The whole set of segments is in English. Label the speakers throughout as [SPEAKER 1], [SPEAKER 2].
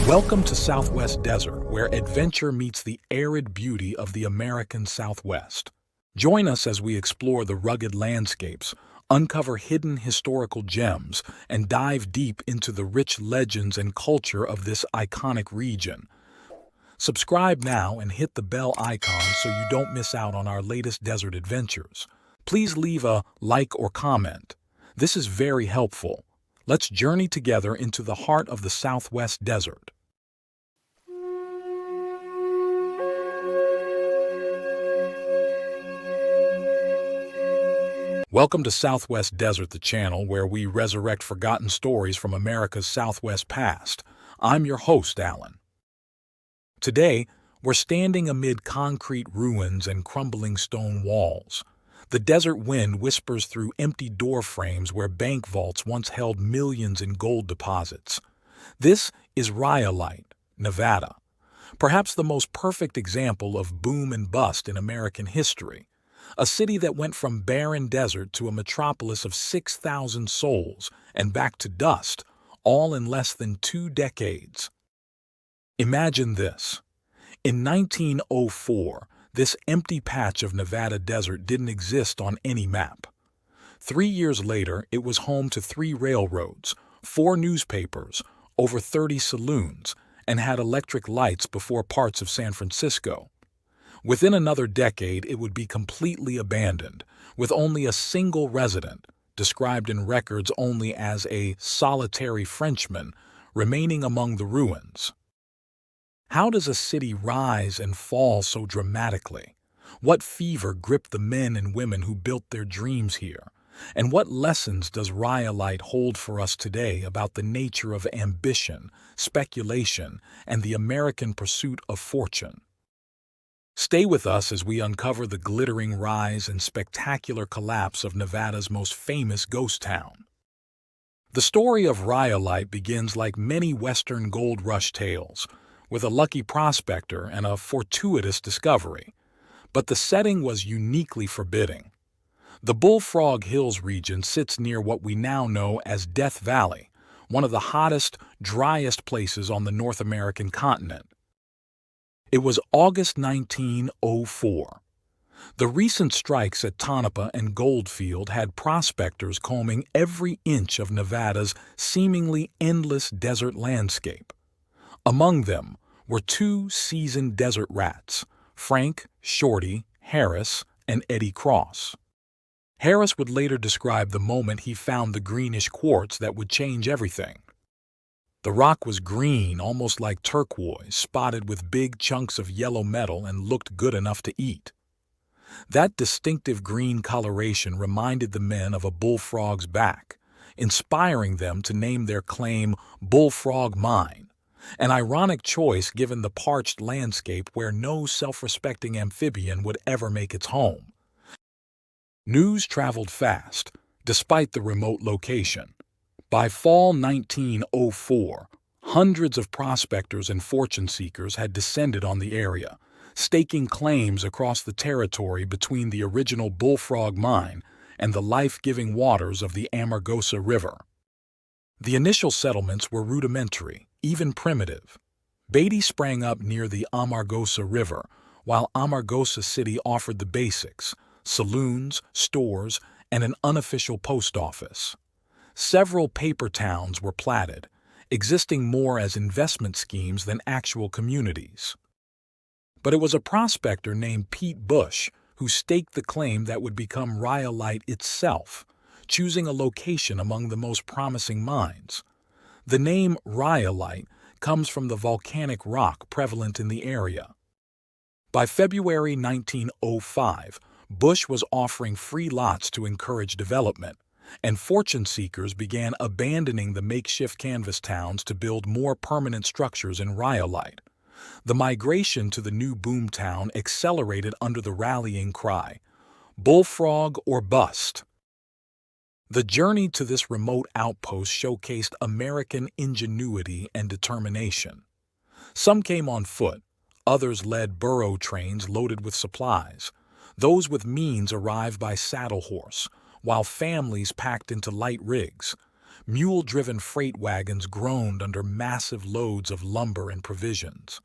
[SPEAKER 1] Welcome to Southwest Desert, where adventure meets the arid beauty of the American Southwest. Join us as we explore the rugged landscapes, uncover hidden historical gems, and dive deep into the rich legends and culture of this iconic region. Subscribe now and hit the bell icon so you don't miss out on our latest desert adventures. Please leave a like or comment. This is very helpful. Let's journey together into the heart of the Southwest Desert. Welcome to Southwest Desert, the channel where we resurrect forgotten stories from America's Southwest past. I'm your host, Alan. Today, we're standing amid concrete ruins and crumbling stone walls. The desert wind whispers through empty door frames where bank vaults once held millions in gold deposits. This is Rhyolite, Nevada, perhaps the most perfect example of boom and bust in American history. A city that went from barren desert to a metropolis of 6,000 souls and back to dust, all in less than 2 decades. Imagine this. In 1904, this empty patch of Nevada desert didn't exist on any map. 3 years later, it was home to 3 railroads, 4 newspapers, over 30 saloons, and had electric lights before parts of San Francisco. Within another decade, it would be completely abandoned, with only a single resident, described in records only as a solitary Frenchman, remaining among the ruins. How does a city rise and fall so dramatically? What fever gripped the men and women who built their dreams here? And what lessons does Rhyolite hold for us today about the nature of ambition, speculation, and the American pursuit of fortune? Stay with us as we uncover the glittering rise and spectacular collapse of Nevada's most famous ghost town. The story of Rhyolite begins like many Western gold rush tales, with a lucky prospector and a fortuitous discovery. But the setting was uniquely forbidding. The Bullfrog Hills region sits near what we now know as Death Valley, one of the hottest, driest places on the North American continent. It was August 1904. The recent strikes at Tonopah and Goldfield had prospectors combing every inch of Nevada's seemingly endless desert landscape. Among them were 2 seasoned desert rats, Frank, Shorty, Harris, and Eddie Cross. Harris would later describe the moment he found the greenish quartz that would change everything. The rock was green, almost like turquoise, spotted with big chunks of yellow metal and looked good enough to eat. That distinctive green coloration reminded the men of a bullfrog's back, inspiring them to name their claim Bullfrog Mine, an ironic choice given the parched landscape where no self-respecting amphibian would ever make its home. News traveled fast, despite the remote location. By fall 1904, hundreds of prospectors and fortune seekers had descended on the area, staking claims across the territory between the original Bullfrog Mine and the life-giving waters of the Amargosa River. The initial settlements were rudimentary, even primitive. Beatty sprang up near the Amargosa River, while Amargosa City offered the basics: saloons, stores, and an unofficial post office. Several paper towns were platted, existing more as investment schemes than actual communities. But it was a prospector named Pete Bush who staked the claim that would become Rhyolite itself, choosing a location among the most promising mines. The name Rhyolite comes from the volcanic rock prevalent in the area. By February 1905, Bush was offering free lots to encourage development, and fortune seekers began abandoning the makeshift canvas towns to build more permanent structures in Rhyolite. The migration to the new Boomtown accelerated under the rallying cry, "Bullfrog or bust." The journey to this remote outpost showcased American ingenuity and determination. Some came on foot, others led burro trains loaded with supplies. Those with means arrived by saddle horse, while families packed into light rigs. Mule-driven freight wagons groaned under massive loads of lumber and provisions.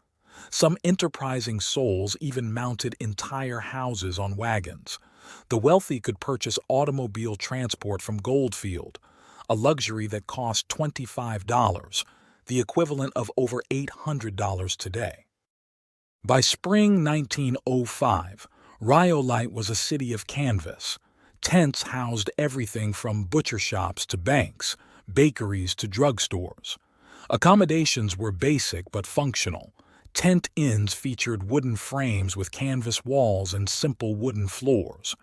[SPEAKER 1] Some enterprising souls even mounted entire houses on wagons. The wealthy could purchase automobile transport from Goldfield, a luxury that cost $25, the equivalent of over $800 today. By spring 1905, Rhyolite was a city of canvas. Tents housed everything from butcher shops to banks, bakeries to drugstores. Accommodations were basic but functional. Tent inns featured wooden frames with canvas walls and simple wooden floors.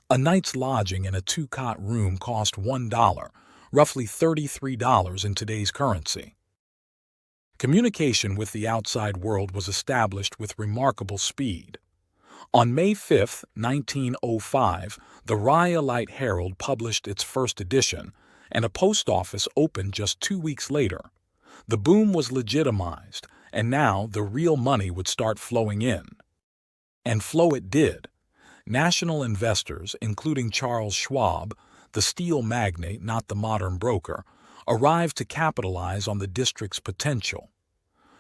[SPEAKER 1] A night's lodging in a two-cot room cost $1, roughly $33 in today's currency. Communication with the outside world was established with remarkable speed. On May 5, 1905, the Rhyolite Herald published its first edition, and a post office opened just 2 weeks later. The boom was legitimized, and now the real money would start flowing in. And flow it did. National investors, including Charles Schwab, the steel magnate, not the modern broker, arrived to capitalize on the district's potential.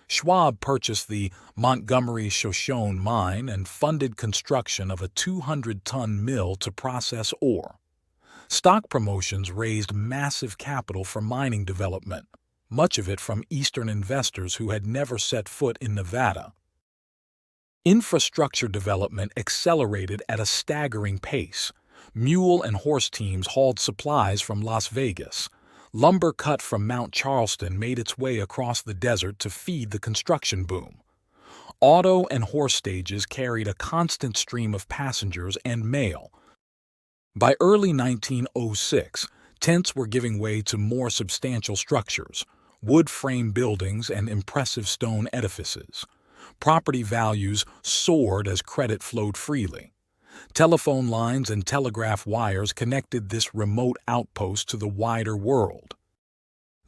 [SPEAKER 1] Schwab purchased the Montgomery Shoshone mine and funded construction of a 200-ton mill to process ore. Stock promotions raised massive capital for mining development, much of it from Eastern investors who had never set foot in Nevada. Infrastructure development accelerated at a staggering pace. Mule and horse teams hauled supplies from Las Vegas. Lumber cut from Mount Charleston made its way across the desert to feed the construction boom. Auto and horse stages carried a constant stream of passengers and mail. By early 1906, tents were giving way to more substantial structures, wood frame buildings and impressive stone edifices. Property values soared as credit flowed freely. Telephone lines and telegraph wires connected this remote outpost to the wider world.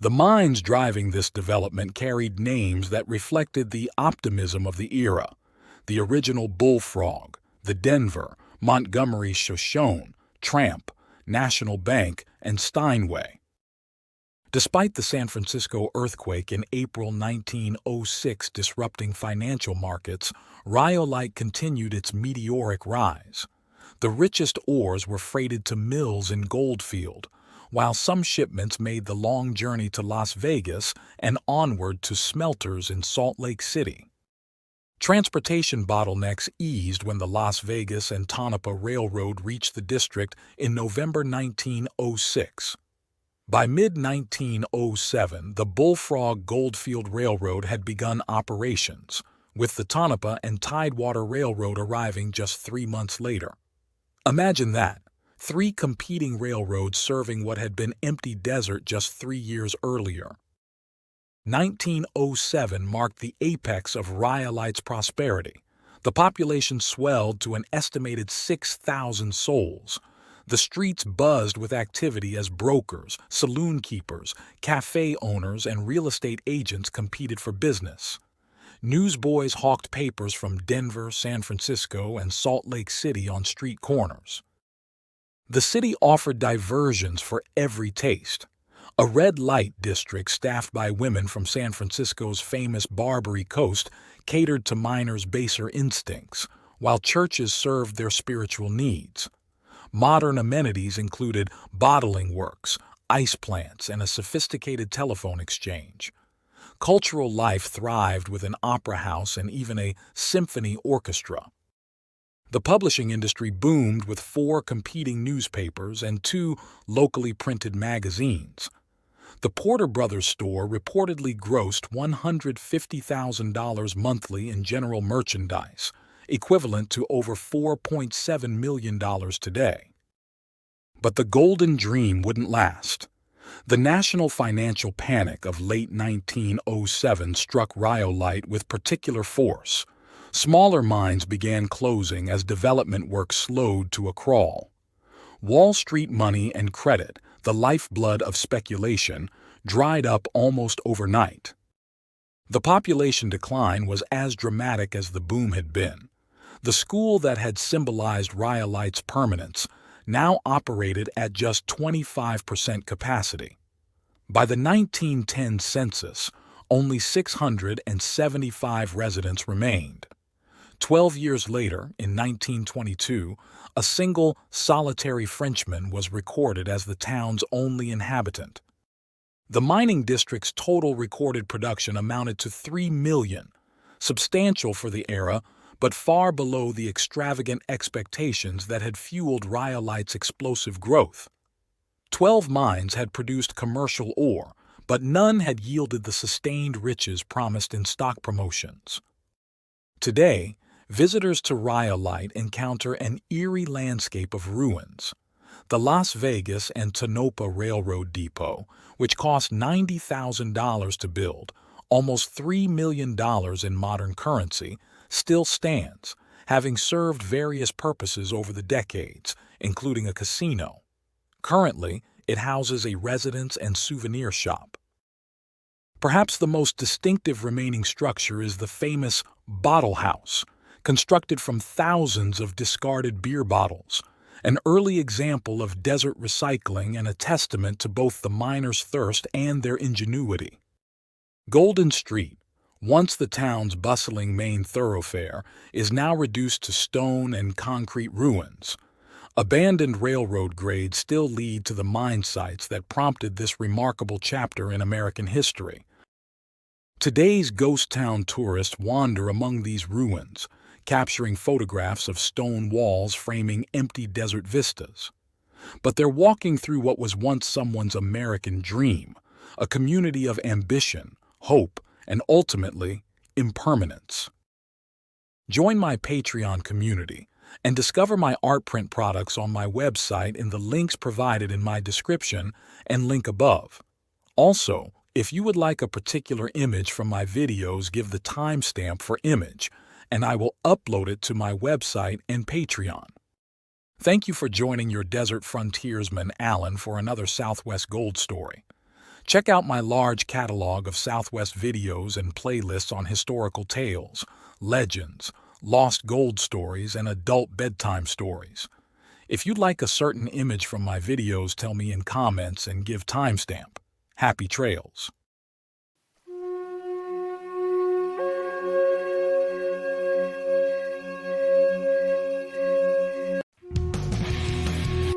[SPEAKER 1] The mines driving this development carried names that reflected the optimism of the era: the original Bullfrog, the Denver, Montgomery Shoshone, Tramp, National Bank, and Steinway. Despite the San Francisco earthquake in April 1906 disrupting financial markets, Rhyolite continued its meteoric rise. The richest ores were freighted to mills in Goldfield, while some shipments made the long journey to Las Vegas and onward to smelters in Salt Lake City. Transportation bottlenecks eased when the Las Vegas and Tonopah Railroad reached the district in November 1906. By mid-1907, the Bullfrog Goldfield Railroad had begun operations, with the Tonopah and Tidewater Railroad arriving just 3 months later. Imagine that, 3 competing railroads serving what had been empty desert just 3 years earlier. 1907 marked the apex of Rhyolite's prosperity. The population swelled to an estimated 6,000 souls. The streets buzzed with activity as brokers, saloon keepers, cafe owners, and real estate agents competed for business. Newsboys hawked papers from Denver, San Francisco, and Salt Lake City on street corners. The city offered diversions for every taste. A red light district staffed by women from San Francisco's famous Barbary Coast catered to miners' baser instincts, while churches served their spiritual needs. Modern amenities included bottling works, ice plants, and a sophisticated telephone exchange. Cultural life thrived with an opera house and even a symphony orchestra. The publishing industry boomed with 4 competing newspapers and 2 locally printed magazines. The Porter Brothers store reportedly grossed $150,000 monthly in general merchandise, equivalent to over $4.7 million today. But the golden dream wouldn't last. The national financial panic of late 1907 struck Rhyolite with particular force. Smaller mines began closing as development work slowed to a crawl. Wall Street money and credit, the lifeblood of speculation, dried up almost overnight. The population decline was as dramatic as the boom had been. The school that had symbolized Rhyolite's permanence now operated at just 25% capacity. By the 1910 census, only 675 residents remained. 12 years later, in 1922, a single solitary Frenchman was recorded as the town's only inhabitant. The mining district's total recorded production amounted to 3 million, substantial for the era, but far below the extravagant expectations that had fueled Rhyolite's explosive growth. 12 mines had produced commercial ore, but none had yielded the sustained riches promised in stock promotions. Today, visitors to Rhyolite encounter an eerie landscape of ruins. The Las Vegas and Tonopah Railroad Depot, which cost $90,000 to build, almost $3 million in modern currency, still stands, having served various purposes over the decades, including a casino. Currently, it houses a residence and souvenir shop. Perhaps the most distinctive remaining structure is the famous Bottle House, constructed from thousands of discarded beer bottles, an early example of desert recycling and a testament to both the miners' thirst and their ingenuity. Golden Street, once the town's bustling main thoroughfare, is now reduced to stone and concrete ruins. Abandoned railroad grades still lead to the mine sites that prompted this remarkable chapter in American history. Today's ghost town tourists wander among these ruins, capturing photographs of stone walls framing empty desert vistas. But they're walking through what was once someone's American dream, a community of ambition, hope, and ultimately, impermanence. Join my Patreon community and discover my art print products on my website in the links provided in my description and link above. Also, if you would like a particular image from my videos, give the timestamp for image, and I will upload it to my website and Patreon. Thank you for joining your desert frontiersman, Alan, for another Southwest Gold story. Check out my large catalog of Southwest videos and playlists on historical tales, legends, lost gold stories, and adult bedtime stories. If you'd like a certain image from my videos, tell me in comments and give timestamp. Happy trails.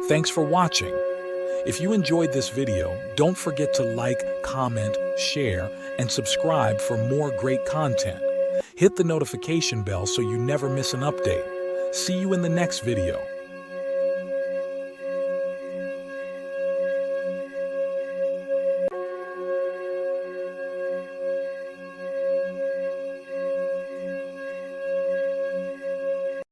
[SPEAKER 1] Thanks for watching. If you enjoyed this video, don't forget to like, comment, share, and subscribe for more great content. Hit the notification bell so you never miss an update. See you in the next video.